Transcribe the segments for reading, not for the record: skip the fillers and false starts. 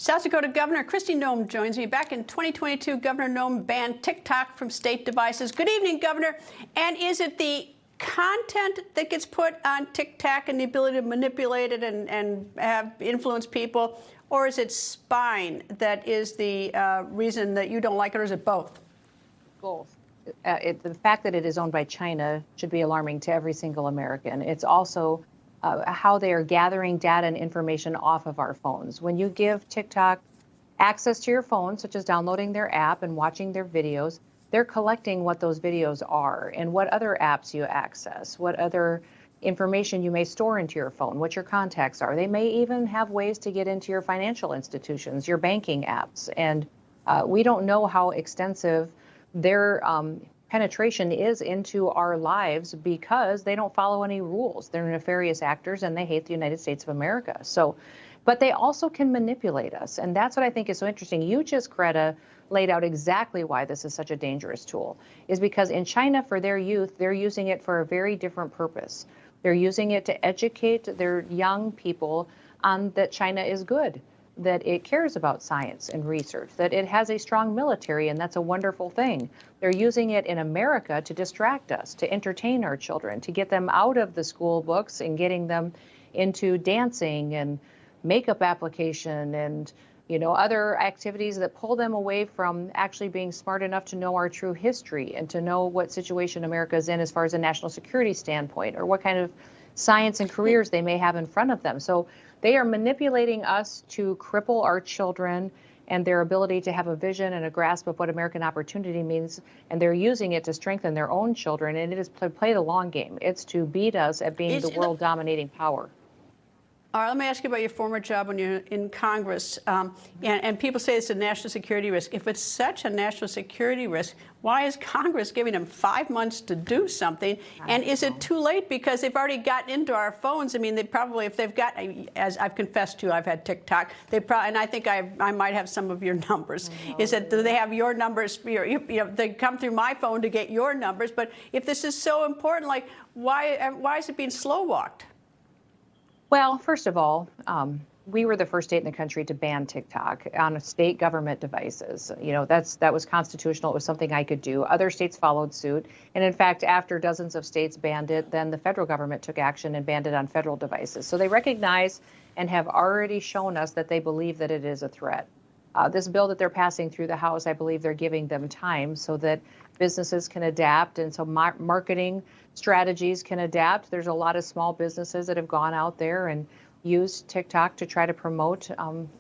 South Dakota Governor Kristi Noem joins me. Back in 2022, Governor Noem banned TikTok from state devices. Good evening, Governor. And is it the content that gets put on TikTok and the ability to manipulate it and have influence people, or is it spying that is the reason that you don't like it, or is it both? Both. The fact that it is owned by China should be alarming to every single American. It's also how they are gathering data and information off of our phones. When you give TikTok access to your phone, such as downloading their app and watching their videos, they're collecting what those videos are and what other apps you access, what other information you may store into your phone, what your contacts are. They may even have ways to get into your financial institutions, your banking apps. And we don't know how extensive their penetration is into our lives because they don't follow any rules. They're nefarious actors and they hate the United States of America. So, but they also can manipulate us. And that's what I think is so interesting. You just, Greta, laid out exactly why this is such a dangerous tool, is because in China, for their youth, they're using it for a very different purpose. They're using it to educate their young people on that China is good, that it cares about science and research, that it has a strong military, and that's a wonderful thing. They're using it in America to distract us, to entertain our children, to get them out of the school books and getting them into dancing and makeup application and other activities that pull them away from actually being smart enough to know our true history and to know what situation America is in as far as a national security standpoint, or what kind of science and careers they may have in front of them. So they are manipulating us to cripple our children and their ability to have a vision and a grasp of what American opportunity means. And they're using it to strengthen their own children. And it is to play the long game. It's to beat us at being the world dominating power. All right, let me ask you about your former job when you're in Congress. And people say it's a national security risk. If it's such a national security risk, why is Congress giving them 5 months to do something? And is it too late because they've already gotten into our phones? I mean, they probably, if they've got, as I've confessed to, I've had TikTok. They probably, and I think I might have some of your numbers. Is that do they have your numbers? They come through my phone to get your numbers. But if this is so important, like why is it being slow walked? Well, first of all, we were the first state in the country to ban TikTok on state government devices. That was constitutional. It was something I could do. Other states followed suit. And in fact, after dozens of states banned it, then the federal government took action and banned it on federal devices. So they recognize and have already shown us that they believe that it is a threat. This bill that they're passing through the House, I believe they're giving them time so that businesses can adapt, and so marketing strategies can adapt. There's a lot of small businesses that have gone out there and used TikTok to try to promote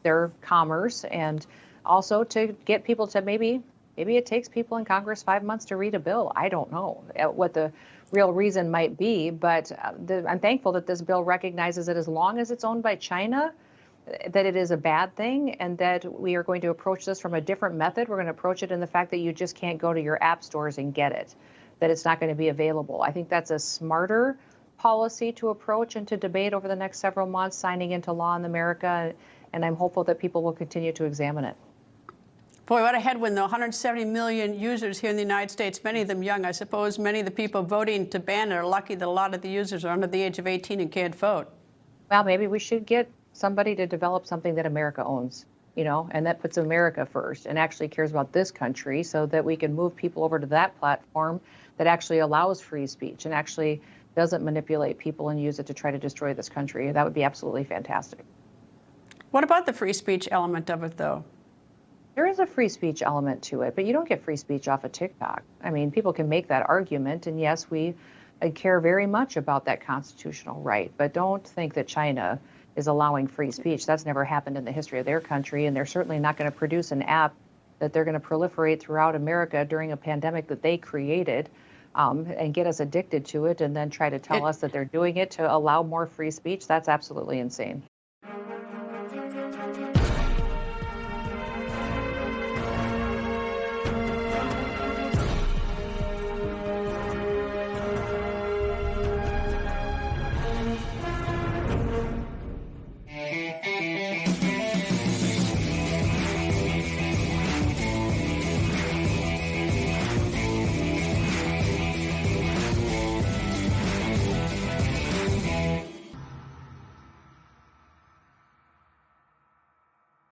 their commerce, and also to get people to maybe it takes people in Congress 5 months to read a bill. I don't know what the real reason might be, but I'm thankful that this bill recognizes that as long as it's owned by China, that it is a bad thing, and that we are going to approach this from a different method. We're going to approach it in the fact that you just can't go to your app stores and get it, that it's not going to be available. I think that's a smarter policy to approach and to debate over the next several months, signing into law in America, and I'm hopeful that people will continue to examine it. Boy, what a headwind, though. 170 million users here in the United States, many of them young. I suppose many of the people voting to ban it are lucky that a lot of the users are under the age of 18 and can't vote. Well, maybe we should get somebody to develop something that America owns, and that puts America first and actually cares about this country, so that we can move people over to that platform that actually allows free speech and actually doesn't manipulate people and use it to try to destroy this country. That would be absolutely fantastic. What about the free speech element of it, though? There is a free speech element to it, but you don't get free speech off of TikTok. I mean, people can make that argument, and yes, we care very much about that constitutional right, but don't think that China is allowing free speech. That's never happened in the history of their country, and they're certainly not going to produce an app that they're going to proliferate throughout America during a pandemic that they created, and get us addicted to it, and then try to tell us that they're doing it to allow more free speech. That's absolutely insane.